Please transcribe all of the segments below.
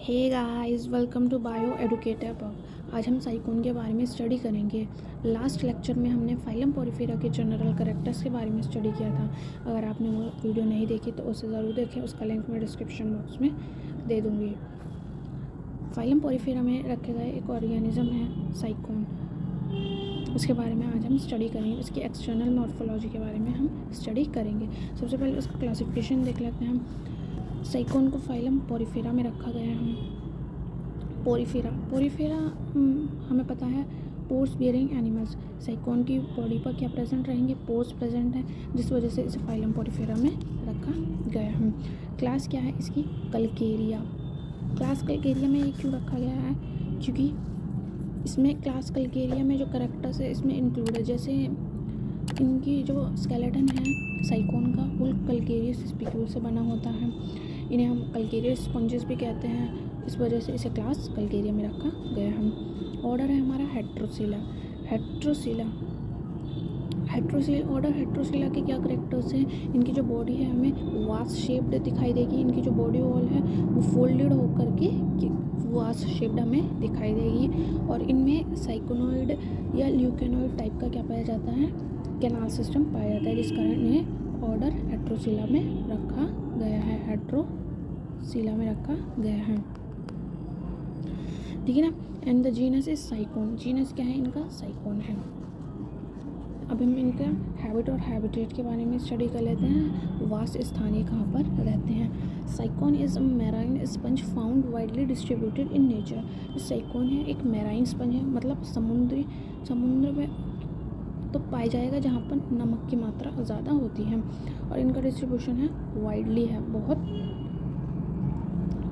Hey guys, welcome to bio educator pub. आज हम sycon के बारे में स्टडी करेंगे। लास्ट लेक्चर में हमने फाइलम पोरिफेरा के जनरल कैरेक्टर्स के बारे में स्टडी किया था। अगर आपने वो वीडियो नहीं देखी तो उसे ज़रूर देखें, उसका लिंक मैं डिस्क्रिप्शन बॉक्स में दे दूँगी। फाइलम पोरिफेरा में रखे गए एक ऑर्गेनिज्म है साइकोन, उसके बारे में आज हम स्टडी करेंगे। इसकी एक्सटर्नल मॉर्फोलॉजी के बारे में हम स्टडी करेंगे। सबसे पहले उसका क्लासिफिकेशन देख लेते हैं हम। साइकोन को फाइलम पोरिफेरा में रखा गया है। पोरिफेरा हमें पता है पोर्स बियरिंग एनिमल्स। साइकोन की बॉडी पर क्या प्रेजेंट रहेंगे? पोर्स प्रेजेंट है, जिस वजह से इसे फाइलम पोरिफेरा में रखा गया है। क्लास क्या है इसकी? कल्केरिया। क्लास कल्केरिया में ये क्यों रखा गया है? क्योंकि इसमें क्लास कल्केरिया में जो कैरेक्टर्स है इसमें इंक्लूड है। जैसे इनकी जो स्केलेटन है साइकोन का वो कल्केरियस स्पिक्यूल से बना होता है। इन्हें हम कल्केरियस स्पंजेस भी कहते हैं, इस वजह से इसे क्लास कल्केरिया में रखा गया है। ऑर्डर है हमारा हेट्रोसिला। ऑर्डर हेट्रोसिला के क्या करेक्टर्स हैं? इनकी जो बॉडी है हमें वास शेप्ड दिखाई देगी। इनकी जो बॉडी वॉल है वो फोल्डेड होकर के वास शेप्ड हमें दिखाई देगी। और इनमें साइकोनॉइड या ल्यूकेनॉइड टाइप का क्या पाया जाता है? कैनाल सिस्टम पाया जाता है, जिस कारण इन्हें ऑर्डर हेट्रोसिला में रखा गया है। हेट्रोसिला में रखा गया है, ठीक है ना। And the genus is sycon. Genus क्या है इनका? साइकोन है। अब हम इनका हैबिट और हैबिटेट के बारे में स्टडी कर लेते हैं। वास स्थानीय कहाँ पर रहते हैं? Sycon is a marine sponge found widely distributed in nature. Sycon है एक मैराइन स्पंज है, मतलब समुद्र में तो पाया जाएगा जहाँ पर नमक की मात्रा ज़्यादा होती है। और इनका डिस्ट्रीब्यूशन है वाइडली है, बहुत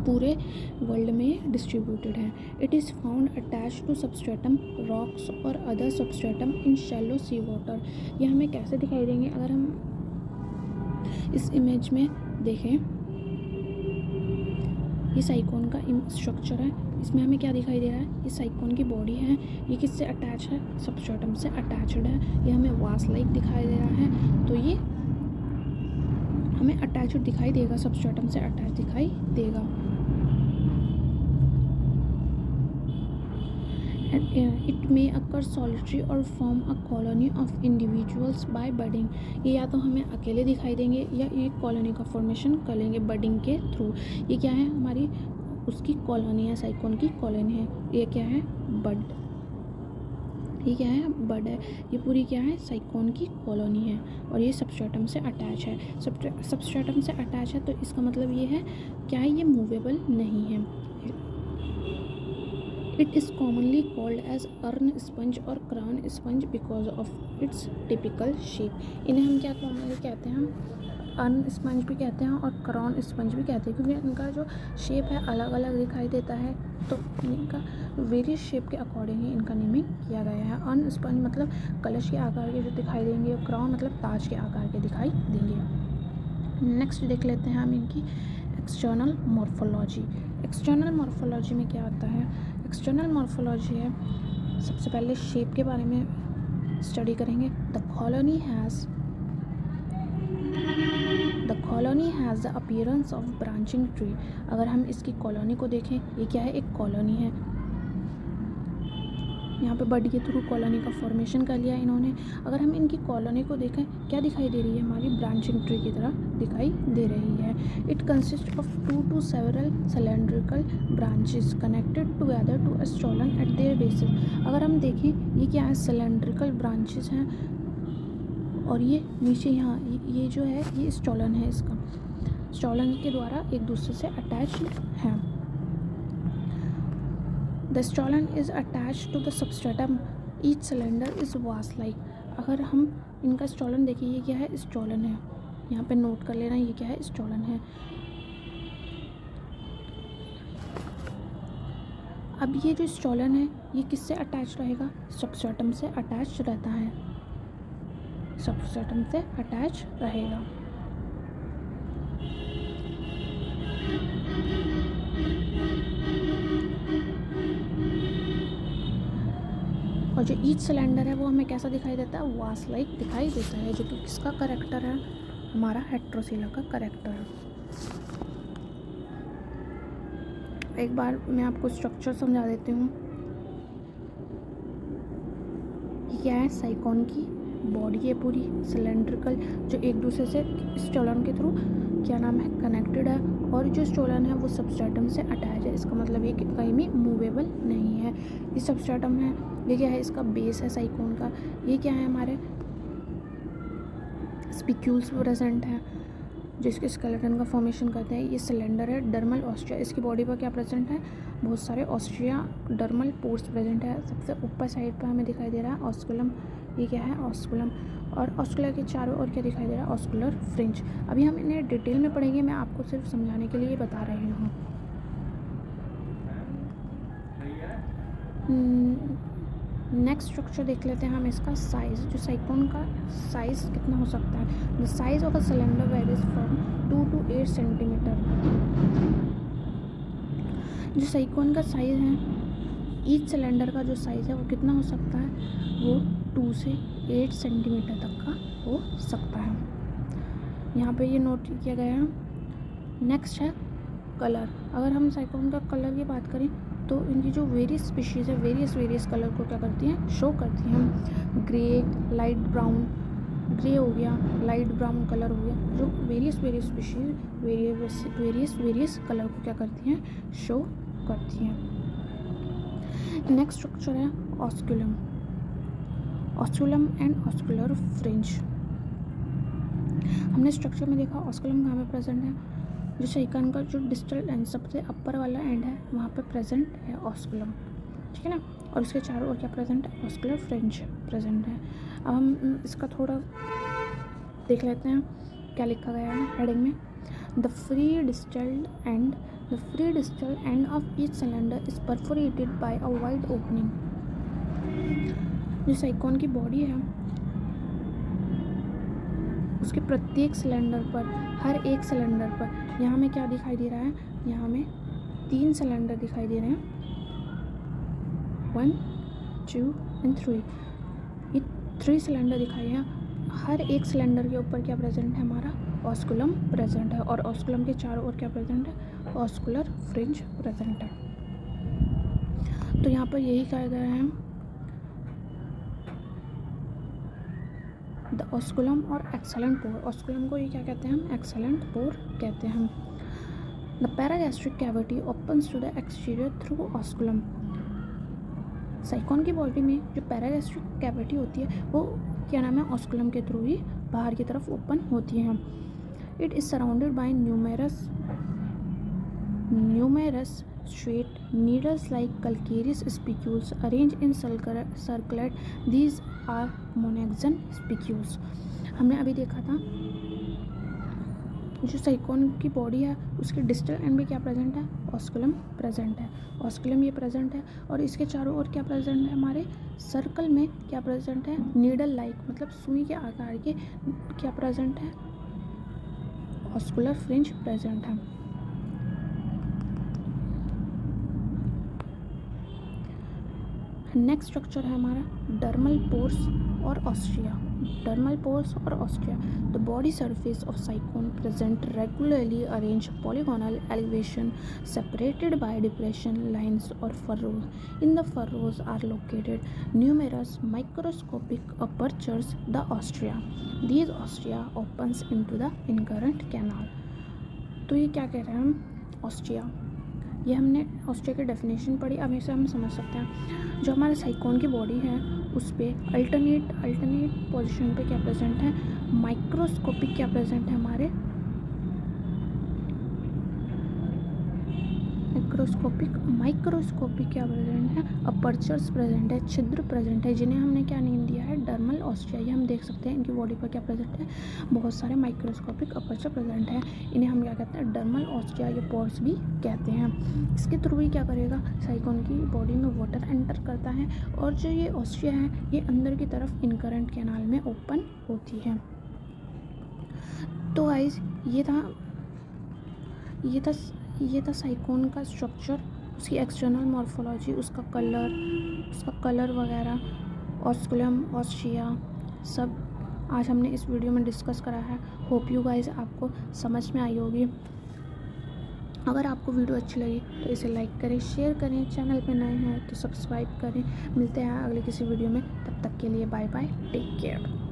पूरे वर्ल्ड में डिस्ट्रीब्यूटेड है। It is found attach to substratum rocks और other substratum in shallow sea water. ये हमें कैसे दिखाई देंगे? अगर हम इस इमेज में देखें, ये साइकोन का स्ट्रक्चर है। इसमें हमें क्या दिखाई दे रहा है? ये साइकोन की बॉडी है। ये किससे अटैच है? सबस्ट्रेटम से अटैच्ड है। ये हमें वास लाइक दिखाई दे रहा है, तो ये हमें अटैच्ड दिखाई देगा, सबस्ट्रेटम से अटैच दिखाई देगा। इट मे अकर सॉलिटरी और form a colony of individuals by budding. ये या तो हमें अकेले दिखाई देंगे या ये कॉलोनी का फॉर्मेशन कर लेंगे बडिंग के थ्रू। ये क्या है? हमारी उसकी कॉलोनी है, साइकोन की कॉलोनी है। ये क्या है? बड। ये क्या है? बड है। ये पूरी क्या है? साइकोन की कॉलोनी है। और ये सबस्ट्रेटम से अटैच है। सबस्ट्रेटम से अटैच है तो इसका मतलब ये है क्या है? ये मूवेबल नहीं है। It is commonly called as urn sponge और crown sponge because of its typical shape. इन्हें हम क्या कॉमनली कहते हैं? हम अर्न स्पंज भी कहते हैं और क्राउन स्पंज भी कहते हैं, क्योंकि इनका जो शेप है अलग अलग दिखाई देता है। तो इनका वेरियस शेप के अकॉर्डिंग ही इनका नेमिंग किया गया है। अर्न स्पंज मतलब कलश के आकार के जो दिखाई देंगे, और क्राउन मतलब ताज के आकार के दिखाई देंगे। नेक्स्ट देख लेते हैं हम इनकी एक्सटर्नल मॉर्फोलॉजी। एक्सटर्नल मॉर्फोलॉजी में क्या आता है? एक्सटर्नल मॉर्फोलॉजी है, सबसे पहले शेप के बारे में स्टडी करेंगे। The colony has the appearance of branching tree. अगर हम इसकी कॉलोनी को देखें, ये क्या है? एक कॉलोनी है। यहाँ पे बड के थ्रू कॉलोनी का फॉर्मेशन कर लिया इन्होंने। अगर हम इनकी कॉलोनी को देखें, क्या दिखाई दे रही है? हमारी ब्रांचिंग ट्री की तरह दिखाई दे रही है। It consist of 2 to several cylindrical branches connected together to a stolon at their bases। अगर हम देखें, ये क्या है? सिलेंड्रिकल ब्रांचेस हैं और ये नीचे यहाँ ये जो है ये स्टॉलन है। इसका स्टॉलन के द्वारा एक दूसरे से अटैच्ड है। The stolon is attach to the substratum. Each cylinder is vase like. अगर हम इनका स्टॉलन देखिए, ये क्या है? स्टॉलन है। यहाँ पे नोट कर लेना, ये क्या है? स्टॉलन है। अब ये जो स्टॉलन है ये किससे अटैच रहेगा? सबस्ट्रेटम से अटैच रहता है, सबस्ट्रेटम से अटैच रहेगा। और जो ईच सिलेंडर है वो हमें कैसा दिखाई देता है? वास लाइक दिखाई देता है, जो कि किसका करेक्टर है? हमारा हेट्रोसिला का करेक्टर है। एक बार मैं आपको स्ट्रक्चर समझा देती हूँ। क्या है, साइकोन की बॉडी है पूरी सिलेंड्रिकल, जो एक दूसरे से स्टोलन के थ्रू क्या नाम है कनेक्टेड है, और जो स्टोलन है वो सबस्ट्रेटम से अटैच है। इसका मतलब ये कि कहीं भी मूवेबल नहीं है। ये सबस्ट्रेटम है, ये क्या है, इसका बेस है साइकोन का। ये क्या है, हमारे स्पिक्यूल्स प्रेजेंट हैं जो इसके स्केलेटन का फॉर्मेशन करते हैं। ये सिलेंडर है, डर्मल ऑस्ट्रिया। इसकी बॉडी पर क्या प्रेजेंट है, बहुत सारे ऑस्ट्रिया डर्मल पोर्स प्रेजेंट है। सबसे ऊपर साइड पर हमें दिखाई दे रहा है ऑस्कुलम। ये क्या है, ऑस्कुलम। और ऑस्कुलर के चारों ओर क्या दिखाई दे रहा है, ऑस्कुलर फ्रिंज। अभी हम इन्हें डिटेल में पढ़ेंगे, मैं आपको सिर्फ समझाने के लिए बता रही हूँ। नेक्स्ट स्ट्रक्चर देख लेते हैं हम इसका साइज़। जो साइकोन का साइज़ कितना हो सकता है। The size of a cylinder varies from 2 to 8 centimetre. जो साइकोन का साइज़ है, ईच सिलेंडर का जो साइज़ है वो कितना हो सकता है, वो 2 से 8 सेंटीमीटर तक का हो सकता है। यहाँ पे ये नोट किया गया है। नेक्स्ट है कलर। अगर हम साइकोन का कलर की बात करें तो इनकी जो वेरियस स्पीशीज़ है, वेरियस कलर को क्या करती हैं, शो करती हैं। ग्रे, लाइट ब्राउन, ग्रे हो गया, लाइट ब्राउन कलर हो गया, जो वेरियस स्पीशीज़ वेरियस कलर को क्या करती हैं, शो करती हैं। नेक्स्ट स्ट्रक्चर है osculum. Osculum and oscular fringe. हमने स्ट्रक्चर में देखा ऑस्कुलम कहाँ पे प्रेजेंट है, जो साइकोन का जो डिस्टल एंड सबसे अपर वाला एंड है वहाँ पे प्रेजेंट है ऑस्कुलम, ठीक है ना। और इसके चारों ओर क्या प्रेजेंट है, ऑस्कुलर फ्रिंज प्रेजेंट है। अब हम इसका थोड़ा देख लेते हैं क्या लिखा गया है हेडिंग में। The free distal end of each cylinder is perforated by a wide opening. जो साइकोन की बॉडी है उसके प्रत्येक सिलेंडर पर, हर एक सिलेंडर पर, यहाँ में क्या दिखाई दे रहा है, यहाँ में 3 सिलेंडर दिखाई दे रहे हैं, 1, 2 and 3। ये 3 सिलेंडर दिखाई है। हर एक सिलेंडर के ऊपर क्या प्रेजेंट है, हमारा ऑस्कुलम प्रेजेंट है, और ऑस्कुलम के चारों ओर क्या प्रेजेंट है, ऑस्कुलर फ्रिंज प्रेजेंट है। तो यहाँ पर यही कहा गया है द ऑस्कुलम और एक्सेलेंट पोर। ऑस्कुलम को ये क्या कहते हैं हम, एक्सेलेंट पोर कहते हैं। The paragastric cavity opens to the exterior through osculum. Sycon की बॉडी में जो पैरागैस्ट्रिक कैविटी होती है वो क्या नाम है, ऑस्कुलम के थ्रू ही बाहर की तरफ ओपन होती है। It is surrounded by numerous straight needles like calcareous spicules arranged in circlet. These are monaxen spicules. हमने अभी देखा था जो साइकोन की बॉडी है उसके डिस्टल एंड में क्या प्रेजेंट है, ऑस्कुलम प्रेजेंट है। ऑस्कुलम ये प्रेजेंट है, और इसके चारों ओर क्या प्रेजेंट है, हमारे सर्कल में क्या प्रेजेंट है, नीडल लाइक मतलब सुई के आकार के क्या प्रेजेंट है, ऑस्कुलर फ्रिंज प्रेजेंट है। नेक्स्ट स्ट्रक्चर है हमारा डर्मल पोर्स और ऑस्ट्रिया। डर्मल पोर्स और ostia. The body surface of Sycon present regularly arrange polygonal elevation separated by depression lines और furrows. In the furrows are located numerous microscopic apertures the ostia. These ostia opens into the incurrent canal. तो ये क्या कह रहे हैं हम, Austria, ये हमने ऑस्ट्रिया की डेफिनेशन पढ़ी। अब इसे हम समझ सकते हैं। जो हमारे साइकोन की बॉडी है उस पर अल्टरनेट पोजीशन पे क्या प्रेजेंट है, माइक्रोस्कोपिक क्या प्रेजेंट है, हमारे माइक्रोस्कोपिक क्या प्रेजेंट है, अपर्चर्स प्रेजेंट है, छिद्र प्रेजेंट है, जिन्हें हमने क्या नेम दिया है, डर्मल ऑस्ट्रिया। ये हम देख सकते हैं इनकी बॉडी पर क्या प्रेजेंट है, बहुत सारे माइक्रोस्कोपिक अपर्चर प्रेजेंट है। इन्हें हम क्या कहते हैं, डर्मल ऑस्ट्रिया या पोर्स भी कहते हैं। इसके थ्रू ही क्या करेगा, साइकोन की बॉडी में वाटर एंटर करता है, और जो ये ऑस्ट्रिया है ये अंदर की तरफ इनकरेंट कैनाल में ओपन होती है। तो गाइस ये था साइकोन का स्ट्रक्चर, उसकी एक्सटर्नल मॉर्फोलॉजी, उसका कलर वगैरह, ऑस्कुलम, ऑस्ट्रिया, सब आज हमने इस वीडियो में डिस्कस करा है। होप यू गाइस आपको समझ में आई होगी। अगर आपको वीडियो अच्छी लगी तो इसे लाइक करें, शेयर करें, चैनल पे नए हैं तो सब्सक्राइब करें। मिलते हैं अगले किसी वीडियो में, तब तक के लिए बाय बाय, टेक केयर।